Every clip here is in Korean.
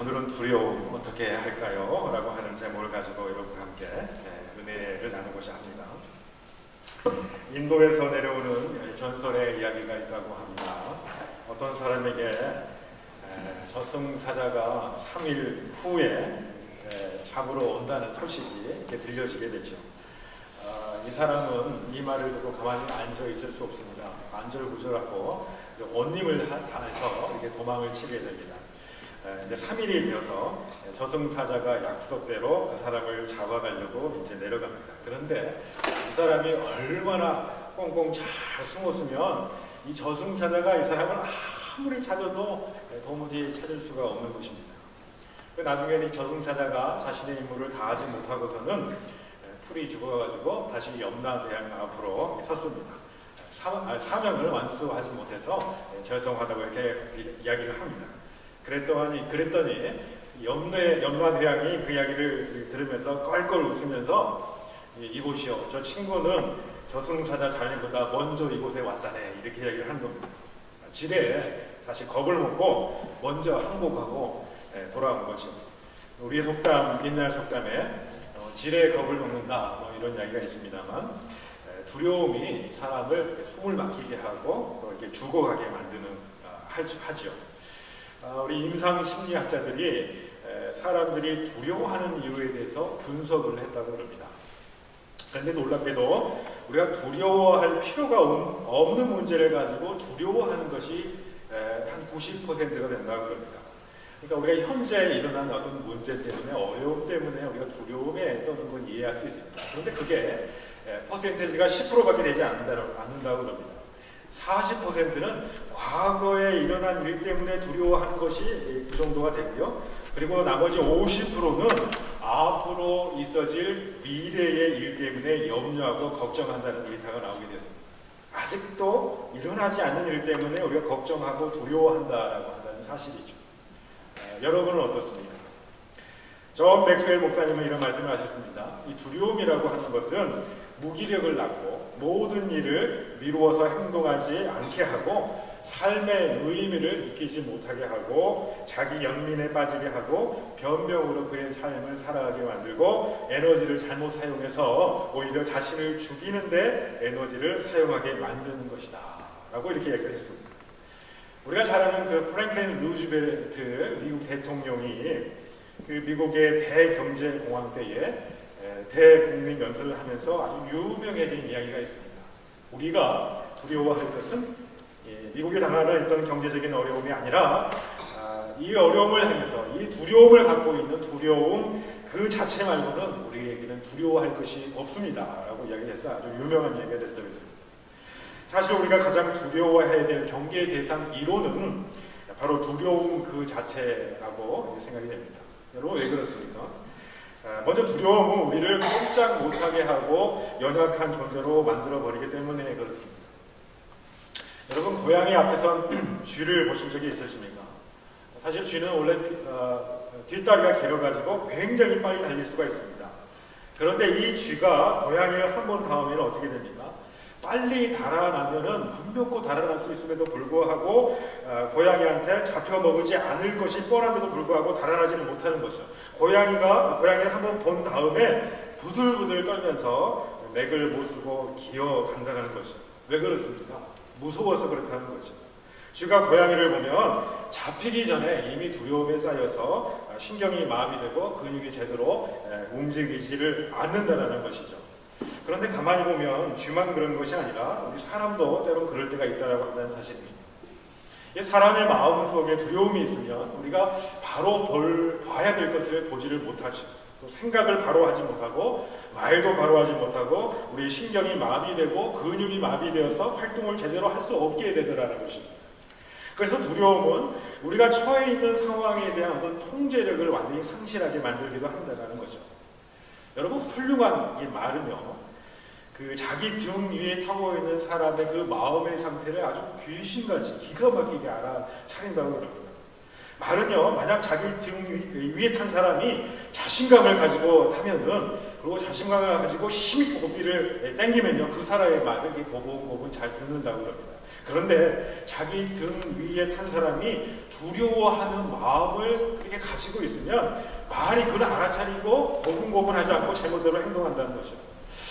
오늘은 두려움 어떻게 할까요? 라고 하는 제목을 가지고 여러분과 함께 은혜를 나누고자 합니다. 인도에서 내려오는 전설의 이야기가 있다고 합니다. 어떤 사람에게 저승사자가 3일 후에 잡으러 온다는 소식이 들려지게 되죠. 이 사람은 이 말을 듣고 가만히 앉아 있을 수 없습니다. 안절부절하고 온님을 다해서 이렇게 도망을 치게 됩니다. 이제 3일이 되어서 저승사자가 약속대로 그 사람을 잡아가려고 이제 내려갑니다. 그런데 이 사람이 얼마나 꽁꽁 잘 숨었으면 이 저승사자가 이 사람을 아무리 찾아도 도무지 찾을 수가 없는 것입니다. 나중에는 이 저승사자가 자신의 임무를 다하지 못하고서는 풀이 죽어가지고 다시 염라대왕 앞으로 섰습니다. 사명을 완수하지 못해서 절성하다고 이렇게 이야기를 합니다. 그랬더니 염라대왕이 그 이야기를 들으면서 껄껄 웃으면서 이곳이요, 저 친구는 저승사자 자네보다 먼저 이곳에 왔다네, 이렇게 이야기를 하는 겁니다. 지레 다시 겁을 먹고 먼저 항복하고 돌아온 거죠. 우리의 속담, 옛날 속담에 지레 겁을 먹는다, 이런 이야기가 있습니다만, 두려움이 사람을 숨을 막히게 하고 또 이렇게 죽어가게 만드는 하죠. 우리 임상 심리학자들이 사람들이 두려워하는 이유에 대해서 분석을 했다고 합니다. 그런데 놀랍게도 우리가 두려워할 필요가 없는 문제를 가지고 두려워하는 것이 한 90%가 된다고 합니다. 그러니까 우리가 현재 일어난 어떤 문제 때문에, 어려움 때문에 우리가 두려움에 떠는 건 이해할 수 있습니다. 그런데 그게 퍼센테이지가 10%밖에 되지 않는다고 합니다. 40%는 과거에 일어난 일 때문에 두려워하는 것이 그 정도가 되고요. 그리고 나머지 50%는 앞으로 있어질 미래의 일 때문에 염려하고 걱정한다는 데이터가 나오게 되었습니다. 아직도 일어나지 않는 일 때문에 우리가 걱정하고 두려워한다라고 한다는 사실이죠. 여러분은 어떻습니까? 존 맥스웰 목사님은 이런 말씀을 하셨습니다. 이 두려움이라고 하는 것은 무기력을 낳고 모든 일을 미루어서 행동하지 않게 하고 삶의 의미를 느끼지 못하게 하고 자기 연민에 빠지게 하고 변명으로 그의 삶을 살아가게 만들고 에너지를 잘못 사용해서 오히려 자신을 죽이는데 에너지를 사용하게 만드는 것이다 라고 이렇게 얘기를 했습니다. 우리가 잘 아는 그 프랭클린 루즈벨트 미국 대통령이 그 미국의 대경제공황 때에 대국민 연설을 하면서 아주 유명해진 이야기가 있습니다. 우리가 두려워할 것은 미국이 당하는 어떤 경제적인 어려움이 아니라 이 어려움을 향해서 이 두려움을 갖고 있는 두려움 그 자체 말고는 우리에게는 두려워할 것이 없습니다 라고 이야기를 해서 아주 유명한 얘기가 됐다고 했습니다. 사실 우리가 가장 두려워해야 될 경계 대상 1호는 바로 두려움 그 자체라고 생각이 됩니다. 여러분 왜 그렇습니까? 먼저 두려움은 우리를 꼼짝 못하게 하고 연약한 존재로 만들어버리기 때문에 그렇습니다. 여러분 고양이 앞에선 쥐를 보신 적이 있으십니까? 사실 쥐는 원래 뒷다리가 길어가지고 굉장히 빨리 달릴 수가 있습니다. 그런데 이 쥐가 고양이를 한 번 닿으면 어떻게 됩니까? 빨리 달아나면은 문 벽고 달아날 수 있음에도 불구하고 고양이한테 잡혀먹지 않을 것이 뻔한데도 불구하고 달아나지는 못하는 거죠. 고양이를 한번 본 다음에 부들부들 떨면서 맥을 못 쓰고 기어간다는 거죠. 왜 그렇습니까? 무서워서 그렇다는 거죠. 쥐가 고양이를 보면 잡히기 전에 이미 두려움에 쌓여서 신경이 마비되고 근육이 제대로 움직이지를 않는다는 것이죠. 그런데 가만히 보면 쥐만 그런 것이 아니라 우리 사람도 때론 그럴 때가 있다고 한다는 사실입니다. 사람의 마음 속에 두려움이 있으면 우리가 바로 봐야 될 것을 보지를 못하죠. 또 생각을 바로 하지 못하고 말도 바로 하지 못하고 우리 신경이 마비되고 근육이 마비되어서 활동을 제대로 할 수 없게 되더라는 것입니다. 그래서 두려움은 우리가 처해 있는 상황에 대한 어떤 통제력을 완전히 상실하게 만들기도 한다는 거죠. 여러분 훌륭한 이 말은요, 그 자기 등 위에 타고 있는 사람의 그 마음의 상태를 아주 귀신같이 기가 막히게 알아차린다고 그럽니다. 말은요, 만약 자기 등 위에 탄 사람이 자신감을 가지고 타면은 그리고 자신감을 가지고 힘있고 고삐를 땡기면요, 그 사람의 말을 이렇게 고분고분 잘 듣는다고 합니다. 그런데 자기 등 위에 탄 사람이 두려워하는 마음을 그렇게 가지고 있으면 말이 그걸 알아차리고 고분고분하지 않고 제멋대로 행동한다는 거죠.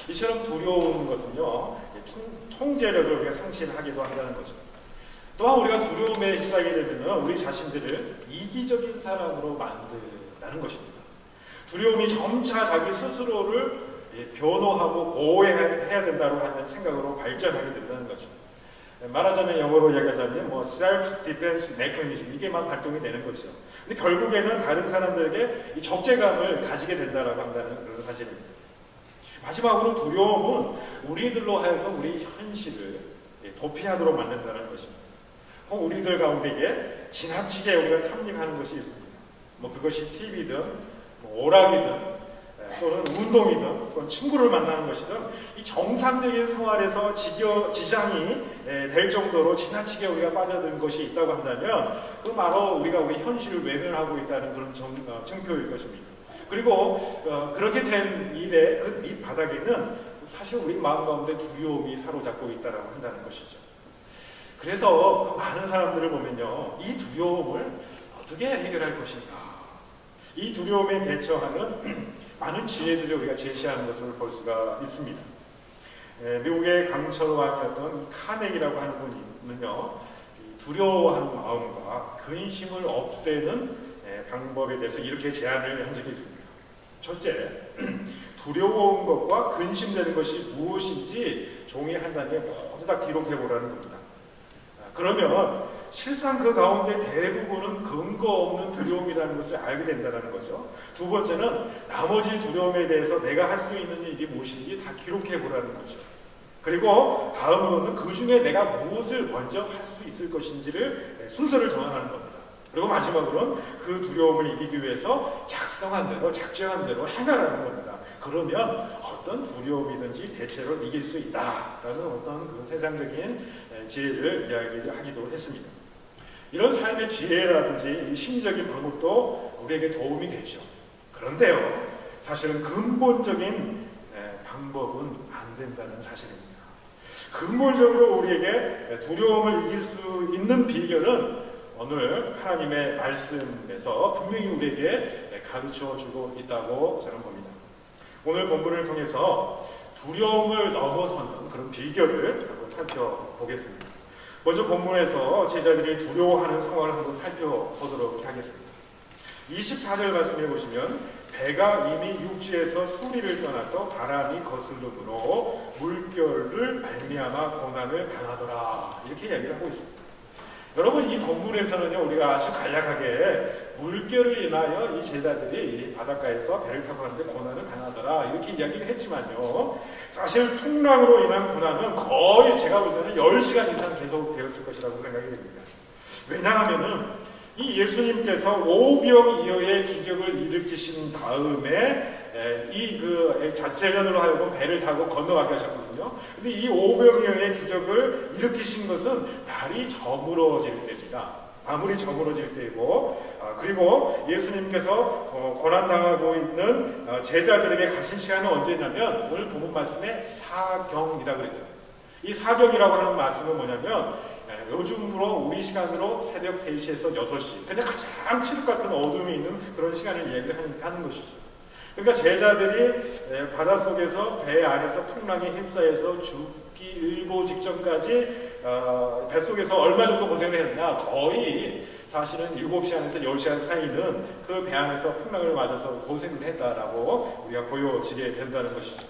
이처럼 두려운 것은요, 통제력을 우리가 상실하기도 한다는 거죠. 또한 우리가 두려움에 휩싸이게 되면 우리 자신들을 이기적인 사람으로 만든다는 것입니다. 두려움이 점차 자기 스스로를 변호하고 보호해야 된다고 하는 생각으로 발전하게 된다는 거죠. 말하자면 영어로 이야기하자면 self defense mechanism, 이게만 발동이 되는 거죠. 근데 결국에는 다른 사람들에게 이 적재감을 가지게 된다라고 한다는 그런 사실입니다. 마지막으로 두려움은 우리들로 하여금 우리 현실을 도피하도록 만든다는 것입니다. 우리들 가운데에 지나치게 우리가 탐닉하는 것이 있습니다. 그것이 TV든 오락이든 또는 운동이든 또는 친구를 만나는 것이든 이 정상적인 생활에서 지장이 될 정도로 지나치게 우리가 빠져든 것이 있다고 한다면 그 바로 우리가 우리 현실을 외면하고 있다는 그런 증표일 것입니다. 그리고 그렇게 된 일의 그 밑바닥에는 사실 우리 마음 가운데 두려움이 사로잡고 있다고 한다는 것이죠. 그래서 그 많은 사람들을 보면요, 이 두려움을 어떻게 해결할 것인가, 이 두려움에 대처하는 많은 지혜들을 우리가 제시하는 것을 볼 수가 있습니다. 미국의 강철왕이었던 카네기라고 하는 분은요, 두려워하는 마음과 근심을 없애는 방법에 대해서 이렇게 제안을 한 적이 있습니다. 첫째, 두려운 것과 근심되는 것이 무엇인지 종이 한 단에 모두 다 기록해 보라는 겁니다. 그러면 실상 그 가운데 대부분은 근거 없는 두려움이라는 것을 알게 된다는 거죠. 두 번째는 나머지 두려움에 대해서 내가 할 수 있는 일이 무엇인지 다 기록해 보라는 거죠. 그리고 다음으로는 그 중에 내가 무엇을 먼저 할 수 있을 것인지를 순서를 정하는 겁니다. 그리고 마지막으로는 그 두려움을 이기기 위해서 작성한 대로, 작정한 대로 행하라는 겁니다. 그러면 어떤 두려움이든지 대체로 이길 수 있다라는 어떤 그 세상적인 지혜를 이야기하기도 했습니다. 이런 삶의 지혜라든지 심리적인 방법도 우리에게 도움이 되죠. 그런데요, 사실은 근본적인 방법은 안 된다는 사실입니다. 근본적으로 우리에게 두려움을 이길 수 있는 비결은 오늘 하나님의 말씀에서 분명히 우리에게 가르쳐 주고 있다고 저는 봅니다. 오늘 본문을 통해서 두려움을 넘어서는 그런 비결을 한번 살펴보겠습니다. 먼저 본문에서 제자들이 두려워하는 상황을 한번 살펴보도록 하겠습니다. 24절 말씀해 보시면 배가 이미 육지에서 수리를 떠나서 바람이 거슬름으로 물결을 말미암아 고난을 당하더라, 이렇게 이야기를 하고 있습니다. 여러분, 이 본문에서는요, 우리가 아주 간략하게 물결을 인하여 이 제자들이 바닷가에서 배를 타고 가는데 고난을 당하더라, 이렇게 이야기를 했지만요, 사실 풍랑으로 인한 고난은 거의 제가 볼 때는 10시간 이상 계속 되었을 것이라고 생각이 됩니다. 왜냐하면은 이 예수님께서 오병이어의 기적을 일으키신 다음에 제자들로 하여금 배를 타고 건너가게 하셨거든요. 근데 이 오병이어의 기적을 일으키신 것은 날이 저물어질 때입니다. 아무리 저물어질 때이고, 그리고 예수님께서 고난당하고 있는 제자들에게 가신 시간은 언제냐면 오늘 본문 말씀에 사경이라고 그랬어요. 이 사경이라고 하는 말씀은 뭐냐면 요즘으로 우리 시간으로 새벽 3시에서 6시, 근데 가장 칠흑 같은 어둠이 있는 그런 시간을 얘기하는 것이죠. 그러니까 제자들이 바닷속에서 배 안에서 풍랑에 휩싸여서 죽기 일보 직전까지 뱃속에서 얼마 정도 고생을 했느냐, 거의 사실은 7시간에서 10시간 사이는 그 배 안에서 풍랑을 맞아서 고생을 했다라고 우리가 보여지게 된다는 것이죠.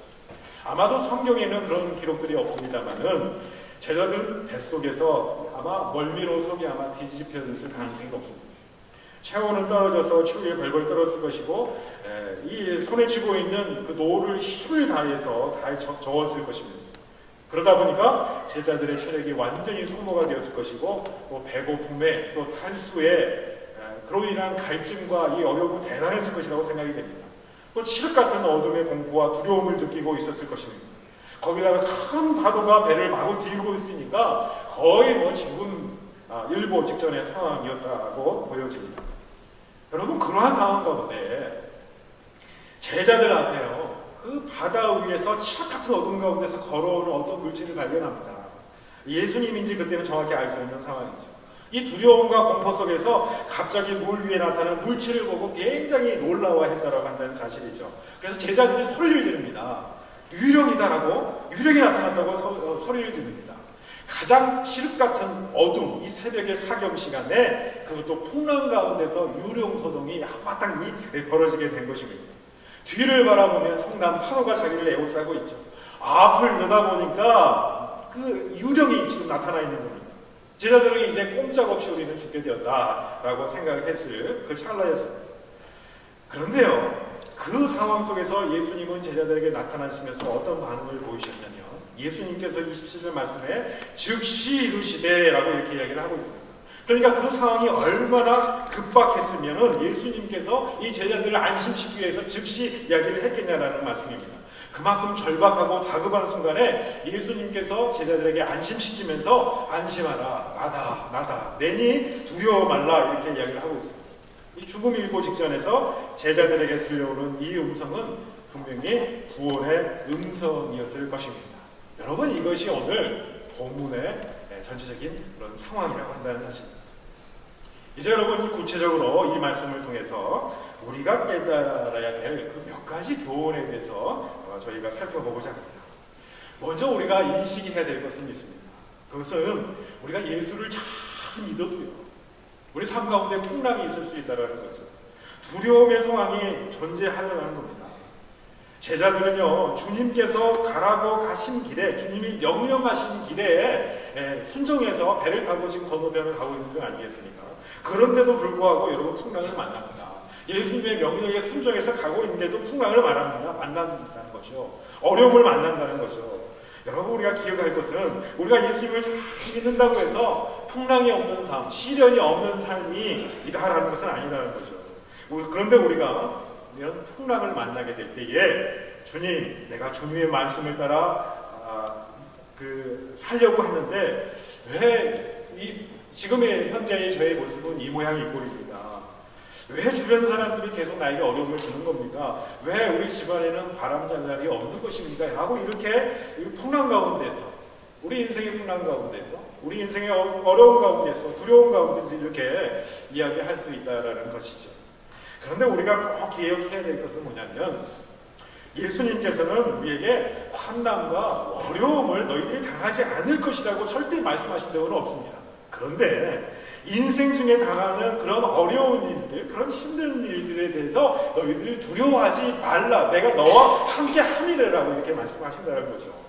아마도 성경에는 그런 기록들이 없습니다만은 제자들 뱃속에서 아마 멀미로 속이 아마 뒤집혀졌을 가능성이 높습니다. 체온은 떨어져서 추위에 벌벌 떨었을 것이고, 이 손에 쥐고 있는 그 노를 힘을 다해서 다 저었을 것입니다. 그러다 보니까 제자들의 체력이 완전히 소모가 되었을 것이고, 또 배고픔에 또 탈수에 그로 인한 갈증과 이 어려움은 대단했을 것이라고 생각이 됩니다. 또 칠흑 같은 어둠의 공포와 두려움을 느끼고 있었을 것입니다. 거기다가 큰 파도가 배를 마구 뒤르고 있으니까 거의 죽은 일보 직전의 상황이었다고 보여집니다. 여러분, 그러한 상황 가운데 제자들 앞에요, 그 바다 위에서 칠흑 같은 어둠 가운데서 걸어오는 어떤 물질을 발견합니다. 예수님인지 그때는 정확히 알 수 없는 상황이죠. 이 두려움과 공포 속에서 갑자기 물 위에 나타나는 물체를 보고 굉장히 놀라워했다라고 한다는 사실이죠. 그래서 제자들이 소리를 지릅니다. 유령이다라고, 유령이 나타났다고 소리를 지릅니다. 가장 칠흑 같은 어둠, 이 새벽의 사경 시간에 그것도 풍랑 가운데서 유령 소동이 한바탕 벌어지게 된 것입니다. 뒤를 바라보면 성남 파도가 자기를 에워싸고 있죠. 앞을 내다보니까 그 유령이 지금 나타나 있는 겁니다. 제자들은 이제 꼼짝없이 우리는 죽게 되었다라고 생각을 했을 그 찰나였습니다. 그런데요, 그 상황 속에서 예수님은 제자들에게 나타나시면서 어떤 반응을 보이셨냐면, 예수님께서 27절 말씀에 즉시 이루시되라고 이렇게 이야기를 하고 있습니다. 그러니까 그 상황이 얼마나 급박했으면 예수님께서 이 제자들을 안심시키기 위해서 즉시 이야기를 했겠냐라는 말씀입니다. 그만큼 절박하고 다급한 순간에 예수님께서 제자들에게 안심시키면서 안심하라, 나다, 내니 두려워 말라 이렇게 이야기를 하고 있습니다. 이 죽음 일고 직전에서 제자들에게 들려오는 이 음성은 분명히 구원의 음성이었을 것입니다. 여러분, 이것이 오늘 본문의 전체적인 그런 상황이라고 한다는 사실입니다. 이제 여러분, 이 구체적으로 이 말씀을 통해서 우리가 깨달아야 될 그 몇 가지 교훈에 대해서 저희가 살펴보고자 합니다. 먼저 우리가 인식해야 될 것은 있습니다. 그것은 우리가 예수를 잘 믿어도요, 우리 삶 가운데 풍랑이 있을 수 있다는 거죠. 두려움의 상황이 존재하려는 겁니다. 제자들은요, 주님께서 가라고 가신 길에, 주님이 명령하신 길에 순종해서 배를 타고 지금 건너편을 가고 있는 건 아니겠습니까? 그런데도 불구하고 여러분, 풍랑을 만납니다. 예수님의 명령에 순종해서 가고 있는데도 풍랑을 만난다는 거죠. 어려움을 만난다는 거죠. 여러분, 우리가 기억할 것은 우리가 예수님을 잘 믿는다고 해서 풍랑이 없는 삶, 시련이 없는 삶이 이다라는 것은 아니다는 거죠. 그런데 우리가 이런 풍랑을 만나게 될 때에 주님, 내가 주님의 말씀을 따라 살려고 했는데 왜 지금의 현재의 저의 모습은 이 모양이 꼴입니다. 왜 주변 사람들이 계속 나에게 어려움을 주는 겁니까? 왜 우리 집안에는 바람 잘 날이 없는 것입니까? 하고 이렇게 풍랑 가운데서, 우리 인생의 풍랑 가운데서, 우리 인생의 어려움 가운데서, 두려움 가운데서 이렇게 이야기할 수 있다는 것이죠. 그런데 우리가 꼭 기억해야 될 것은 뭐냐면, 예수님께서는 우리에게 환난과 어려움을 너희들이 당하지 않을 것이라고 절대 말씀하신 적은 없습니다. 그런데 인생 중에 당하는 그런 어려운 일들, 그런 힘든 일들에 대해서 너희들이 두려워하지 말라, 내가 너와 함께 함이래라고 이렇게 말씀하신다는 거죠.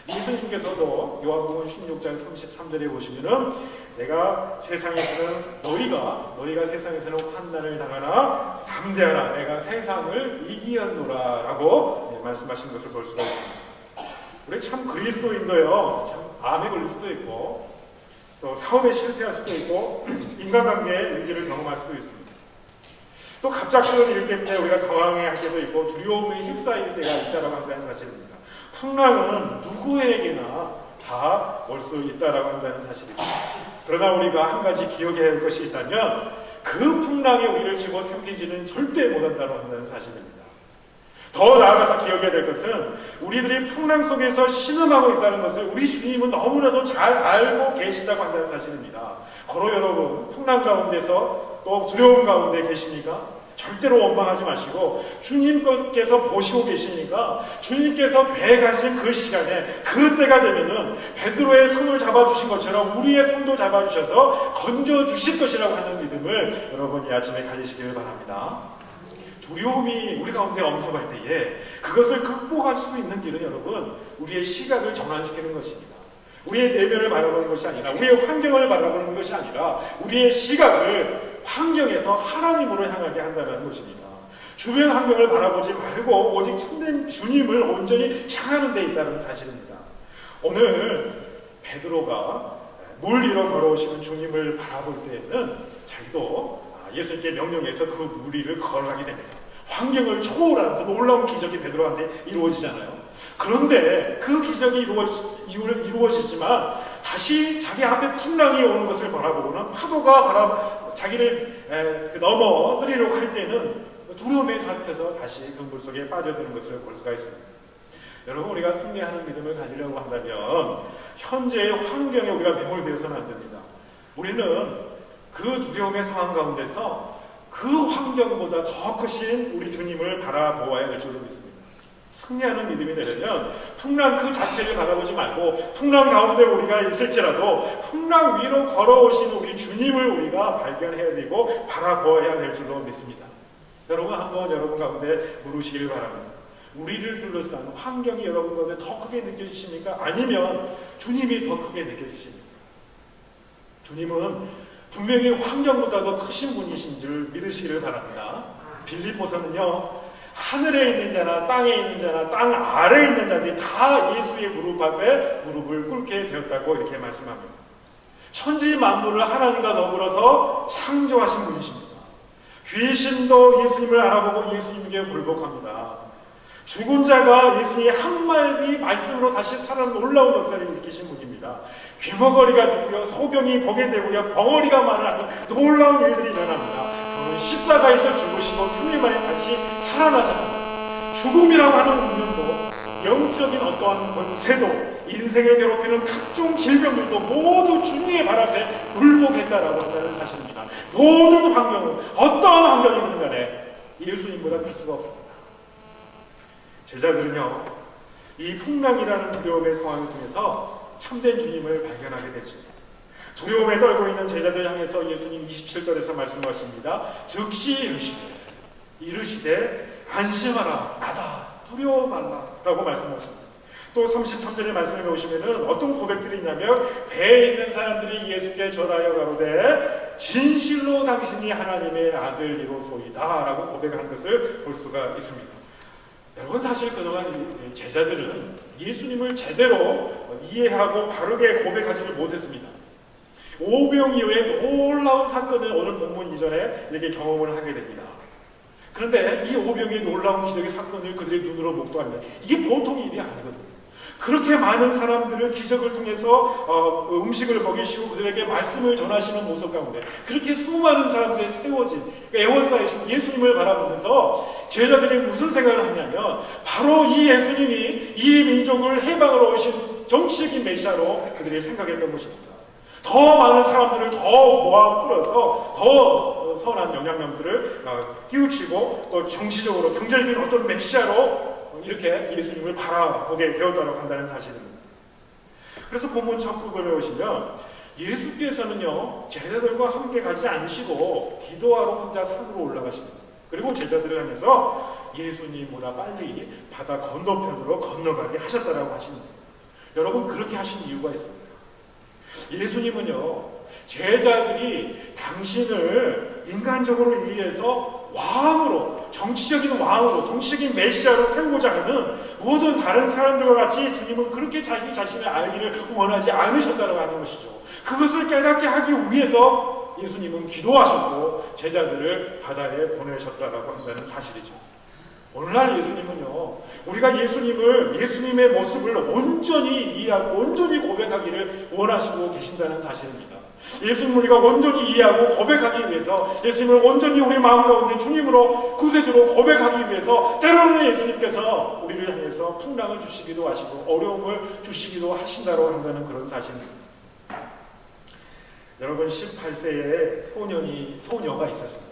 예수님께서도 요한복음 16장 33절에 보시면은 내가 세상에서는 너희가 세상에서는 환난을 당하나 담대하라, 내가 세상을 이기었노라 라고 말씀하신 것을 볼 수가 있습니다. 우리 참 그리스도인도요, 참 암에 걸릴 수도 있고 또 사업에 실패할 수도 있고 인간관계의 위기를 경험할 수도 있습니다. 또 갑작스러운 일 때문에 우리가 당황할 때도 있고 두려움에 휩싸일 때가 있다고 한다는 사실입니다. 풍랑은 누구에게나 다 올 수 있다고 한다는 사실입니다. 그러나 우리가 한 가지 기억해야 할 것이 있다면 그 풍랑에 우리를 집어삼키지는 절대 못한다고 한다는 사실입니다. 더 나아가서 기억해야 될 것은 우리들이 풍랑 속에서 신음하고 있다는 것을 우리 주님은 너무나도 잘 알고 계시다고 한다는 사실입니다. 고로 여러분, 풍랑 가운데서 또 두려움 가운데 계십니까? 절대로 원망하지 마시고 주님께서 보시고 계시니까 주님께서 배에 가신 그 시간에 그때가 되면은 베드로의 손을 잡아주신 것처럼 우리의 손도 잡아주셔서 건져주실 것이라고 하는 믿음을 여러분 이 아침에 가지시기를 바랍니다. 두려움이 우리 가운데 엄습할 때에 그것을 극복할 수 있는 길은 여러분 우리의 시각을 전환시키는 것입니다. 우리의 내면을 바라보는 것이 아니라 우리의 환경을 바라보는 것이 아니라 우리의 시각을 환경에서 하나님으로 향하게 한다는 것입니다. 주변 환경을 바라보지 말고 오직 참된 주님을 온전히 향하는 데 있다는 사실입니다. 오늘 베드로가 물 위로 걸어오시는 주님을 바라볼 때에는 자기도 예수님께 명령해서 그 물 위를 걸어가게 됩니다. 환경을 초월하는 그 놀라운 기적이 베드로한테 이루어지잖아요. 그런데 그 기적이 이루어지지만 다시 자기 앞에 풍랑이 오는 것을 바라보고는 파도가 자기를 넘어뜨리려고 할 때는 두려움에 잡혀서 다시 그 물속에 빠져드는 것을 볼 수가 있습니다. 여러분, 우리가 승리하는 믿음을 가지려고 한다면 현재의 환경에 우리가 매몰되어서는 안 됩니다. 우리는 그 두려움의 상황 가운데서 그 환경보다 더 크신 우리 주님을 바라보아야 할 줄로 믿습니다. 승리하는 믿음이 되려면 풍랑 그 자체를 바라보지 말고 풍랑 가운데 우리가 있을지라도 풍랑 위로 걸어오신 우리 주님을 우리가 발견해야 되고 바라보아야 될 줄로 믿습니다. 여러분, 한번 여러분 가운데 물으시길 바랍니다. 우리를 둘러싼 환경이 여러분 가운데 더 크게 느껴지십니까? 아니면 주님이 더 크게 느껴지십니까? 주님은 분명히 환경보다 더 크신 분이신 줄 믿으시기를 바랍니다. 빌립보서는요, 하늘에 있는 자나 땅에 있는 자나 땅 아래에 있는 자들이 다 예수의 무릎 앞에 무릎을 꿇게 되었다고 이렇게 말씀합니다. 천지 만물을 하나님과 더불어서 창조하신 분이십니다. 귀신도 예수님을 알아보고 예수님께 굴복합니다. 죽은 자가 예수님의 한마디 말씀으로 다시 살아 놀라운 역사를 일으키신 분입니다. 귀머거리가 듣고요, 소경이 보게 되고요, 벙어리가 말을 하는 놀라운 일들이 일어납니다. 그는 십자가에서 죽으시고 3일 만에 다시 살아나셨습니다. 죽음이라고 하는 운명도, 영적인 어떠한 권세도, 인생을 괴롭히는 각종 질병들도 모두 주님의 발 앞에 굴복했다라고 한다는 사실입니다. 모든 환경은 어떠한 환경이든 간에 예수님보다 클 수가 없습니다. 제자들은요, 이 풍랑이라는 두려움의 상황을 통해서 참된 주님을 발견하게 됐죠. 두려움에 떨고 있는 제자들 향해서 예수님 27절에서 말씀하십니다. 즉시 이르시되 안심하라, 나다, 두려워 말라 라고 말씀하십니다. 또 33절의 말씀에 보시면은 어떤 고백들이 있냐면, 배에 있는 사람들이 예수께 절하여 가로되 진실로 당신이 하나님의 아들이로소이다 라고 고백한 것을 볼 수가 있습니다. 여러분, 사실 그동안 제자들은 예수님을 제대로 이해하고 바르게 고백하지를 못했습니다. 오병 이후에 놀라운 사건을 오늘 본문 이전에 이렇게 경험을 하게 됩니다. 그런데 이 오병의 놀라운 기적의 사건을 그들의 눈으로 목도합니다. 이게 보통 일이 아니거든요. 그렇게 많은 사람들을 기적을 통해서 음식을 먹이시고 그들에게 말씀을 전하시는 모습 가운데 그렇게 수많은 사람들이 세워진 애워싸이신 예수님을 바라보면서 제자들이 무슨 생각을 하냐면, 바로 이 예수님이 이 민족을 해방으로 오신 정치적인 메시아로 그들이 생각했던 것입니다. 더 많은 사람들을 더 모아 끌어서 더 선한 영향력들을 끼우치고 또 정치적으로 경제적인 어떤 메시아로 이렇게 예수님을 바라보게 되었다고 한다는 사실입니다. 그래서 본문 첫 부분에 오시면 예수께서는요, 제자들과 함께 가지 않으시고 기도하러 혼자 산으로 올라가십니다. 그리고 제자들을 하면서 예수님보다 빨리 바다 건너편으로 건너가게 하셨다라고 하십니다. 여러분, 그렇게 하신 이유가 있습니다. 예수님은요, 제자들이 당신을 인간적으로 이해해서 왕으로, 정치적인 왕으로, 정치적인 메시아로 세우고자 하는 모든 다른 사람들과 같이 주님은 그렇게 자기 자신을 알기를 원하지 않으셨다고 하는 것이죠. 그것을 깨닫게 하기 위해서 예수님은 기도하셨고 제자들을 바다에 보내셨다고 한다는 사실이죠. 오늘날 예수님은요, 우리가 예수님의 모습을 온전히 이해하고 온전히 고백하기를 원하시고 계신다는 사실입니다. 예수님을 우리가 온전히 이해하고 고백하기 위해서, 예수님을 온전히 우리 마음 가운데 주님으로 구세주로 고백하기 위해서 때로는 예수님께서 우리를 향해서 풍랑을 주시기도 하시고 어려움을 주시기도 하신다고 한다는 그런 사실입니다. 여러분, 18세의 소녀가 있었습니다.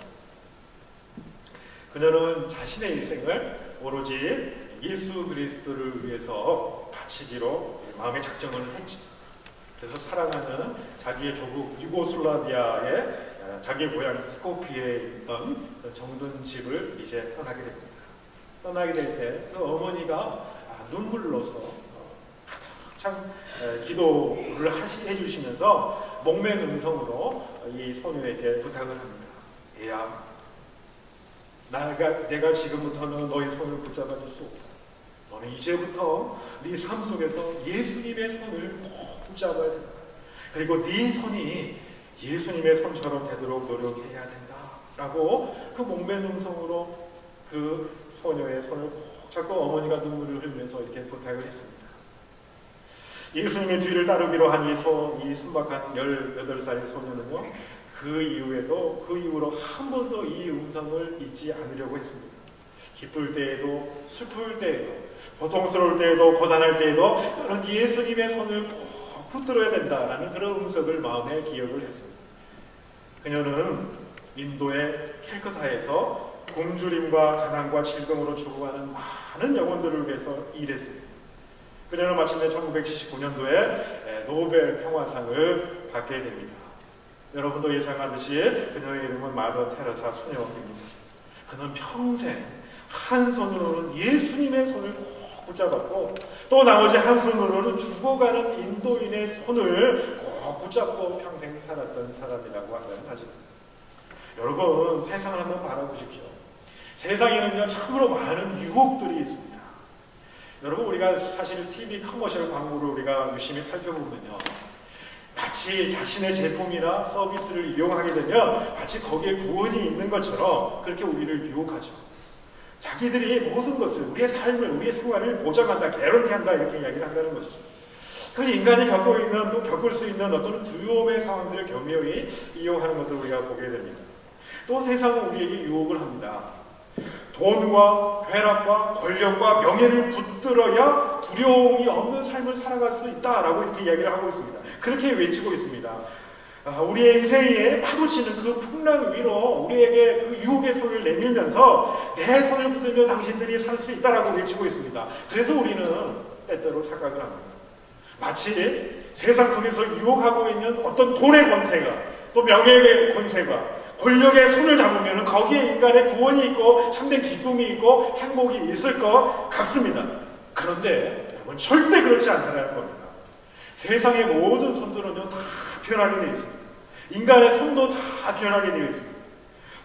그녀는 자신의 일생을 오로지 예수 그리스도를 위해서 바치기로 마음의 작정을 했죠. 그래서 사랑하는 자기의 조국 유고슬라비아의 자기의 고향 스코피에 있던 정든 집을 이제 떠나게 됩니다. 떠나게 될 때 그 어머니가 눈물로서 참 기도를 해주시면서 목멘 음성으로 이 소녀에게 부탁을 합니다. 얘야, 내가 지금부터는 너의 손을 붙잡아 줄 수 없다. 너는 이제부터 네 삶 속에서 예수님의 손을 꼭 붙잡아야 된다. 그리고 네 손이 예수님의 손처럼 되도록 노력해야 된다. 라고 그 목멘 음성으로 그 소녀의 손을 꼭 잡고 어머니가 눈물을 흘리면서 이렇게 부탁을 했습니다. 예수님의 뒤를 따르기로 한 이 순박한 18살의 소녀는요, 그 이후에도 그 이후로 한 번도 이 음성을 잊지 않으려고 했습니다. 기쁠 때에도 슬플 때에도 고통스러울 때에도 고단할 때에도 나는 예수님의 손을 꼭 붙들어야 된다라는 그런 음성을 마음에 기억을 했습니다. 그녀는 인도의 캘커타에서 굶주림과 가난과 질병으로 죽어가는 많은 영혼들을 위해서 일했습니다. 그녀는 마침내 1979년도에 노벨 평화상을 받게 됩니다. 여러분도 예상하듯이 그녀의 이름은 마더 테레사 수녀입니다. 그는 평생 한 손으로는 예수님의 손을 꼭 붙잡았고 또 나머지 한 손으로는 죽어가는 인도인의 손을 꼭 붙잡고 평생 살았던 사람이라고 한다는 사실입니다. 여러분, 세상을 한번 바라보십시오. 세상에는요 참으로 많은 유혹들이 있습니다. 여러분, 우리가 사실 TV 커머셜 광고를 우리가 유심히 살펴보면요, 마치 자신의 제품이나 서비스를 이용하게 되면 마치 거기에 구원이 있는 것처럼 그렇게 우리를 유혹하죠. 자기들이 모든 것을, 우리의 삶을, 우리의 생활을 보장한다, 개런티한다, 이렇게 이야기를 한다는 것이죠. 그 인간이 겪고 있는, 또 겪을 수 있는 어떤 두려움의 상황들을 교묘히 이용하는 것을 우리가 보게 됩니다. 또 세상은 우리에게 유혹을 합니다. 돈과 쾌락과 권력과 명예를 붙들어야 두려움이 없는 삶을 살아갈 수 있다라고 이렇게 이야기를 하고 있습니다. 그렇게 외치고 있습니다. 우리의 인생에 파도치는 그 풍랑 위로 우리에게 그 유혹의 손을 내밀면서 내 손을 붙들면 당신들이 살 수 있다라고 외치고 있습니다. 그래서 우리는 때때로 착각을 합니다. 마치 세상 속에서 유혹하고 있는 어떤 돈의 권세가, 또 명예의 권세가, 권력의 손을 잡으면 거기에 인간의 구원이 있고 참된 기쁨이 있고 행복이 있을 것 같습니다. 그런데 여러분, 절대 그렇지 않다는 겁니다. 세상의 모든 손들은요 다 변하게 되어 있습니다. 인간의 손도 다 변하게 되어 있습니다.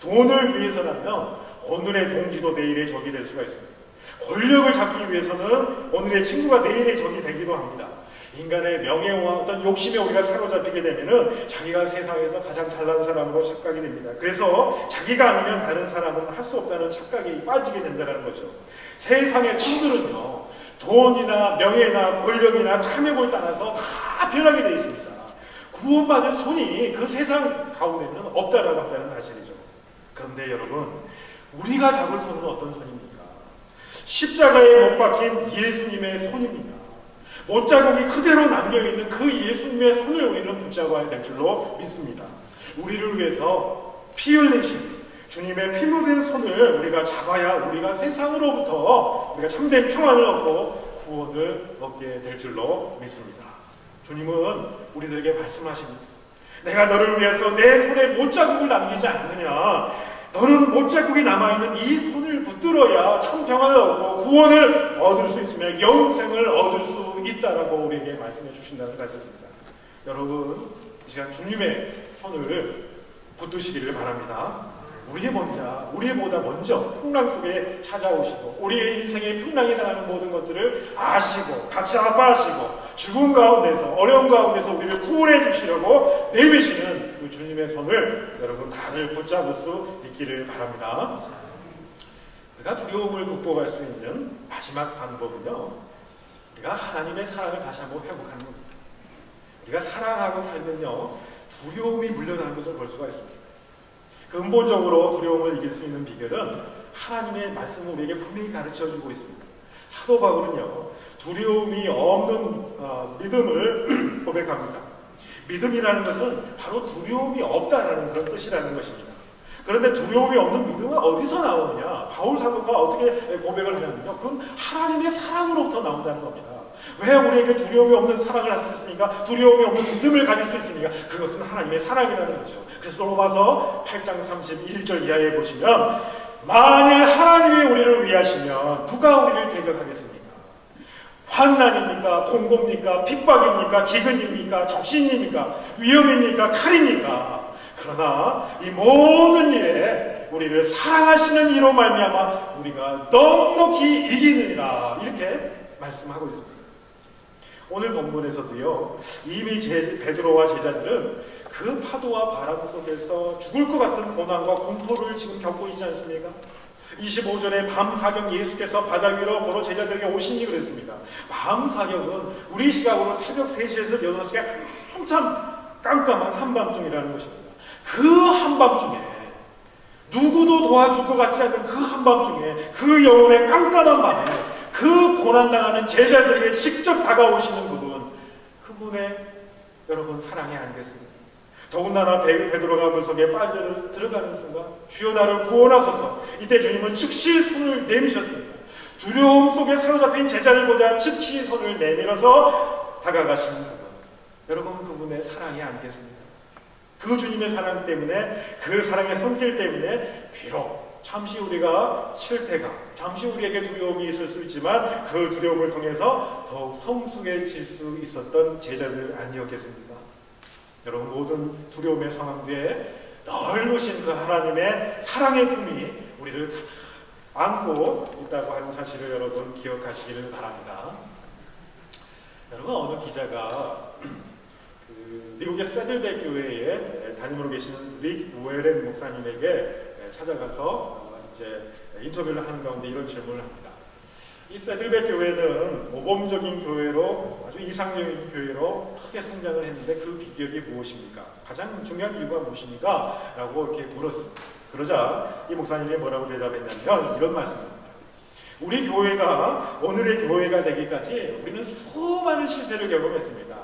돈을 위해서라면 오늘의 동지도 내일의 적이 될 수가 있습니다. 권력을 잡기 위해서는 오늘의 친구가 내일의 적이 되기도 합니다. 인간의 명예와 어떤 욕심에 우리가 사로잡히게 되면은 자기가 세상에서 가장 잘난 사람으로 착각이 됩니다. 그래서 자기가 아니면 다른 사람은 할 수 없다는 착각에 빠지게 된다는 거죠. 세상의 손들은요 돈이나 명예나 권력이나 탐욕을 따라서 다 변하게 되어 있습니다. 구원받을 손이 그 세상 가운데는 없다라고 한다는 사실이죠. 그런데 여러분, 우리가 잡을 손은 어떤 손입니까? 십자가에 못 박힌 예수님의 손입니다. 못자국이 그대로 남겨있는 그 예수님의 손을 우리는 붙잡아야 될 줄로 믿습니다. 우리를 위해서 피 흘리신 주님의 피 묻은 손을 우리가 잡아야 우리가 세상으로부터 우리가 참된 평안을 얻고 구원을 얻게 될 줄로 믿습니다. 주님은 우리들에게 말씀하십니다. 내가 너를 위해서 내 손에 못자국을 남기지 않느냐, 너는 못자국이 남아있는 이 손을 붙들어야 참 평안을 얻고 구원을 얻을 수 있으며 영생을 얻을 수 있다라고 우리에게 말씀해 주신다는 사실입니다. 여러분, 이 시간 주님의 손을 붙드시기를 바랍니다. 우리보다 먼저 풍랑 속에 찾아오시고 우리의 인생의 풍랑이 당하는 모든 것들을 아시고 같이 아파하시고 죽음 가운데서, 어려움 가운데서 우리를 구원해 주시려고 내미시는 그 주님의 손을 여러분 다들 붙잡을 수 있기를 바랍니다. 우리가 두려움을 극복할 수 있는 마지막 방법은요, 우리가 하나님의 사랑을 다시 한번 회복하는 겁니다. 우리가 사랑하고 살면요 두려움이 물러나는 것을 볼 수가 있습니다. 근본적으로 두려움을 이길 수 있는 비결은 하나님의 말씀을 우리에게 분명히 가르쳐주고 있습니다. 사도 바울은요 두려움이 없는 믿음을 고백합니다. 믿음이라는 것은 바로 두려움이 없다라는 그런 뜻이라는 것입니다. 그런데 두려움이 없는 믿음은 어디서 나오느냐? 바울 사도가 어떻게 고백을 하냐면요, 그건 하나님의 사랑으로부터 나온다는 겁니다. 왜 우리에게 두려움이 없는 사랑을 할 수 있습니까? 두려움이 없는 믿음을 가질 수 있습니까? 그것은 하나님의 사랑이라는 거죠. 그래서 로마서 8장 31절 이하에 보시면, 만일 하나님이 우리를 위하시면 누가 우리를 대적하겠습니까? 환난입니까? 공고입니까? 핍박입니까? 기근입니까? 적신입니까? 위험입니까? 칼입니까? 그러나 이 모든 일에 우리를 사랑하시는 이로 말미암아 우리가 넉넉히 이기느니라, 이렇게 말씀하고 있습니다. 오늘 본문에서도요, 이미 베드로와 제자들은 그 파도와 바람 속에서 죽을 것 같은 고난과 공포를 지금 겪고 있지 않습니까? 25절에 밤 사경 예수께서 바다 위로 걸어 제자들에게 오시니 그랬습니다. 밤 사경은 우리 시각으로 새벽 3시에서 6시가 한참 깜깜한 한밤중이라는 것입니다. 그 한밤중에 누구도 도와줄 것 같지 않은 그 한밤중에 그 영혼의 깜깜한 밤에 그 고난당하는 제자들에게 직접 다가오시는 그분의 여러분 사랑이 아니겠습니까? 더군다나 베드로가 물속에 빠져 들어가는 순간 주여 나를 구원하소서. 이때 주님은 즉시 손을 내미셨습니다. 두려움 속에 사로잡힌 제자를 보자 즉시 손을 내밀어서 다가가시는 그분, 여러분 그분의 사랑이 아니겠습니까? 그 주님의 사랑 때문에, 그 사랑의 손길 때문에 비록 잠시 우리가 실패가, 잠시 우리에게 두려움이 있을 수 있지만 그 두려움을 통해서 더욱 성숙해질 수 있었던 제자들 아니었겠습니까? 여러분 모든 두려움의 상황 뒤에 넓으신 그 하나님의 사랑의 품이 우리를 안고 있다고 하는 사실을 여러분 기억하시기를 바랍니다. 여러분 어느 기자가 미국의 세들백 교회에 담임으로 계시는 릭 우에렌 목사님에게 찾아가서 이제 인터뷰를 하는 가운데 이런 질문을 합니다. 이 세들백 교회는 모범적인 교회로, 아주 이상적인 교회로 크게 성장을 했는데 그 비결이 무엇입니까? 가장 중요한 이유가 무엇입니까? 라고 이렇게 물었습니다. 그러자 이 목사님이 뭐라고 대답했냐면 이런 말씀입니다. 우리 교회가 오늘의 교회가 되기까지 우리는 수많은 실패를 경험했습니다.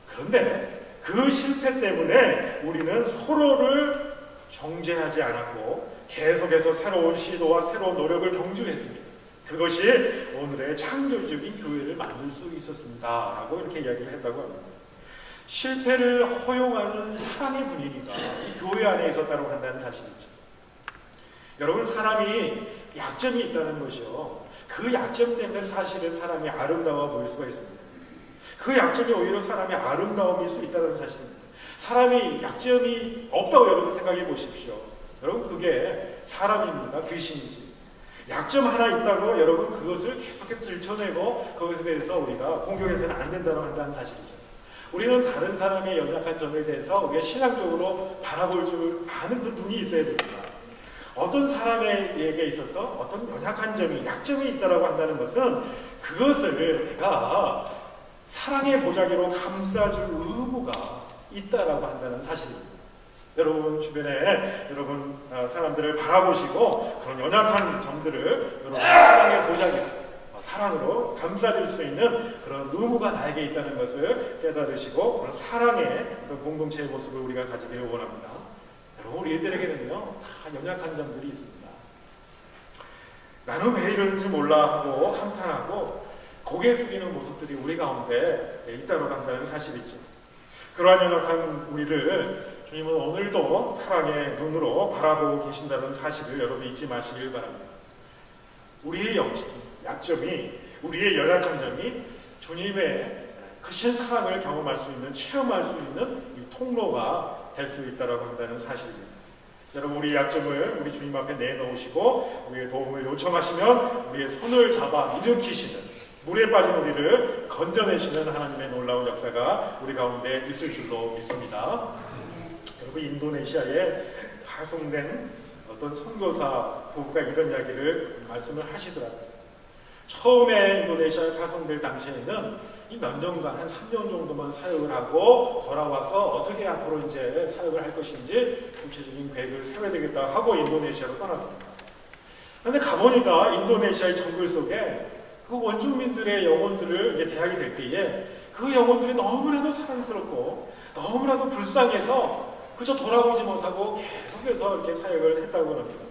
그런데 그 실패 때문에 우리는 서로를 정죄하지 않았고 계속해서 새로운 시도와 새로운 노력을 경주했습니다. 그것이 오늘의 창조적인 교회를 만들 수 있었습니다. 라고 이렇게 이야기를 했다고 합니다. 실패를 허용하는 사랑의 분위기가 이 교회 안에 있었다고 한다는 사실이죠. 여러분 사람이 약점이 있다는 것이요, 그 약점 때문에 사실은 사람이 아름다워 보일 수가 있습니다. 그 약점이 오히려 사람의 아름다움일 수 있다는 사실입니다. 사람이 약점이 없다고 여러분 생각해 보십시오. 여러분 그게 사람입니까? 귀신이지. 약점 하나 있다고 여러분 그것을 계속해서 들춰내고 그것에 대해서 우리가 공격해서는 안 된다고 한다는 사실이죠. 우리는 다른 사람의 연약한 점에 대해서 우리가 신앙적으로 바라볼 줄 아는 그 눈이 있어야 됩니다. 어떤 사람에게 있어서 어떤 연약한 점이, 약점이 있다고 한다는 것은 그것을 내가 사랑의 보자기로 감싸줄 의무가 있다라고 한다는 사실입니다. 여러분 주변에 여러분 사람들을 바라보시고 그런 연약한 점들을 여러분 사랑의 보자기, 사랑으로 감싸줄 수 있는 그런 의무가 나에게 있다는 것을 깨달으시고 그런 사랑의 그런 공동체의 모습을 우리가 가지기를 원합니다. 여러분 우리들에게는요 다 연약한 점들이 있습니다. 나는 왜 이러는지 몰라 하고 한탄하고 고개 숙이는 모습들이 우리 가운데 있다고 한다는 사실이죠. 그러한 연약한 우리를 주님은 오늘도 사랑의 눈으로 바라보고 계신다는 사실을 여러분 잊지 마시길 바랍니다. 우리의 약점이, 우리의 연약한 점이 주님의 크신 사랑을 경험할 수 있는, 체험할 수 있는 이 통로가 될 수 있다고 한다는 사실입니다. 여러분 우리의 약점을 우리 주님 앞에 내놓으시고 우리의 도움을 요청하시면 우리의 손을 잡아 일으키시는, 물에 빠진 우리를 건져내시는 하나님의 놀라운 역사가 우리 가운데 있을 줄로 믿습니다. 여러분 인도네시아에 파송된 어떤 선교사 부부가 이런 이야기를 말씀을 하시더라고요. 처음에 인도네시아에 파송될 당시에는 이 몇 년간 한 3년 정도만 사역을 하고 돌아와서 어떻게 앞으로 이제 사역을 할 것인지 구체적인 계획을 세워야 되겠다 하고 인도네시아로 떠났습니다. 그런데 가보니까 인도네시아의 정글 속에 그 원주민들의 영혼들을 이제 대하게 될 때에 그 영혼들이 너무나도 사랑스럽고 너무나도 불쌍해서 그저 돌아오지 못하고 계속해서 이렇게 사역을 했다고 합니다.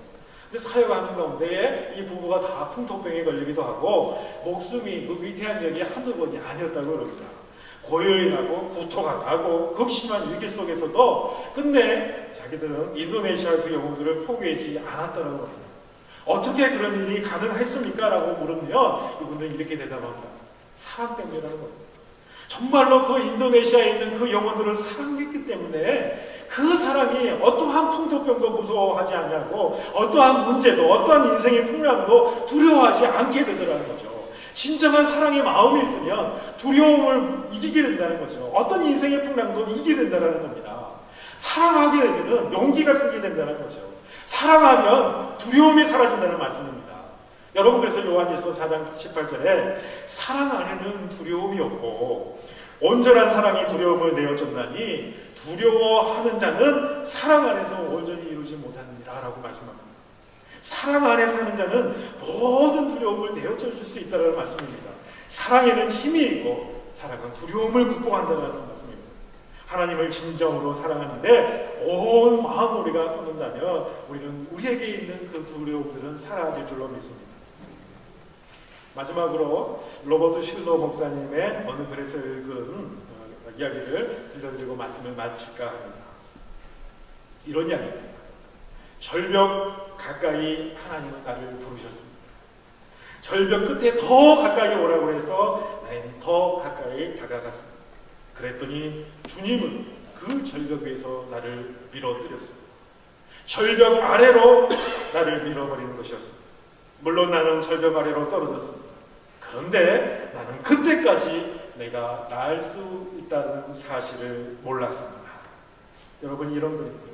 근데 사역하는 가운데에 이 부부가 다 풍토병에 걸리기도 하고 목숨이 그 위태한 적이 한두 번이 아니었다고 그럽니다. 고열이 나고 구토가 나고 극심한 위기 속에서도 끝내 자기들은 인도네시아 그 영혼들을 포기하지 않았다고 합니다. 어떻게 그런 일이 가능했습니까? 라고 물으면 이분들은 이렇게 대답합니다. 사랑 때문이라는 겁니다. 정말로 그 인도네시아에 있는 그 영혼들을 사랑했기 때문에 그 사람이 어떠한 풍토병도 무서워하지 않냐고 어떠한 문제도 어떠한 인생의 풍랑도 두려워하지 않게 되더라는 거죠. 진정한 사랑의 마음이 있으면 두려움을 이기게 된다는 거죠. 어떤 인생의 풍랑도 이기게 된다는 겁니다. 사랑하게 되면 용기가 생기게 된다는 거죠. 사랑하면 두려움이 사라진다는 말씀입니다. 여러분 그래서 요한일서 4장 18절에 사랑 안에는 두려움이 없고 온전한 사랑이 두려움을 내어쫓나니 두려워하는 자는 사랑 안에서 온전히 이루지 못하느니라 라고 말씀합니다. 사랑 안에 사는 자는 모든 두려움을 내어쫓을 수 있다는 말씀입니다. 사랑에는 힘이 있고 사랑은 두려움을 극복한다는 말씀입니다. 하나님을 진정으로 사랑하는데 온 마음 우리가 쏟는다면 우리는 우리에게 있는 그 두려움들은 사라질 줄로 믿습니다. 마지막으로 로버트 실러 목사님의 어느 글에서 읽은 이야기를 들려드리고 말씀을 마칠까 합니다. 이런 이야기입니다. 절벽 가까이 하나님은 나를 부르셨습니다. 절벽 끝에 더 가까이 오라고 해서 나는 더 가까이 다가갔습니다. 그랬더니 주님은 그 절벽 위에서 나를 밀어뜨렸습니다. 절벽 아래로 나를 밀어버리는 것이었습니다. 물론 나는 절벽 아래로 떨어졌습니다. 그런데 나는 그때까지 내가 날 수 있다는 사실을 몰랐습니다. 여러분, 이런 분입니다.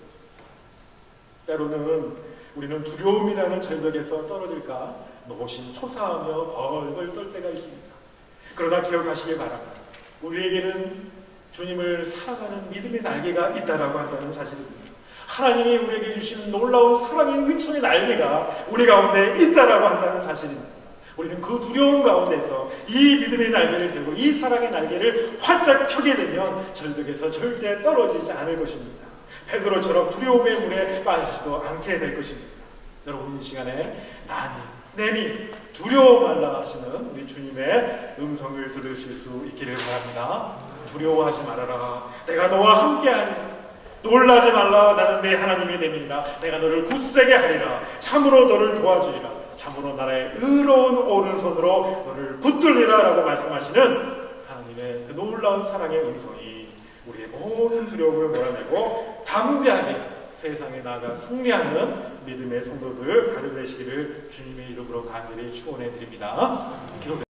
때로는 우리는 두려움이라는 절벽에서 떨어질까 노심초사하며 벌벌 떨 때가 있습니다. 그러나 기억하시기 바랍니다. 우리에게는 주님을 사랑하는 믿음의 날개가 있다라고 한다는 사실입니다. 하나님이 우리에게 주신 놀라운 사랑의 은총의 날개가 우리 가운데 있다라고 한다는 사실입니다. 우리는 그 두려움 가운데서 이 믿음의 날개를 들고 이 사랑의 날개를 활짝 펴게 되면 절벽에서 절대 떨어지지 않을 것입니다. 베드로처럼 두려움의 물에 빠지지도 않게 될 것입니다. 여러분, 이 시간에 나니 내니 두려워 말라 하시는 우리 주님의 음성을 들으실 수 있기를 바랍니다. 두려워하지 말아라. 내가 너와 함께하리라. 놀라지 말라. 나는 내 하나님이 됨이니라. 내가 너를 굳세게 하리라. 참으로 너를 도와주리라. 참으로 나의 의로운 오른손으로 너를 붙들리라 라고 말씀하시는 하나님의 그 놀라운 사랑의 음성이 우리의 모든 두려움을 몰아내고 담대하게 세상에 나아가 승리하는 믿음의 성도들 가득 되시기를 주님의 이름으로 간절히 축원해 드립니다. 기도드립니다.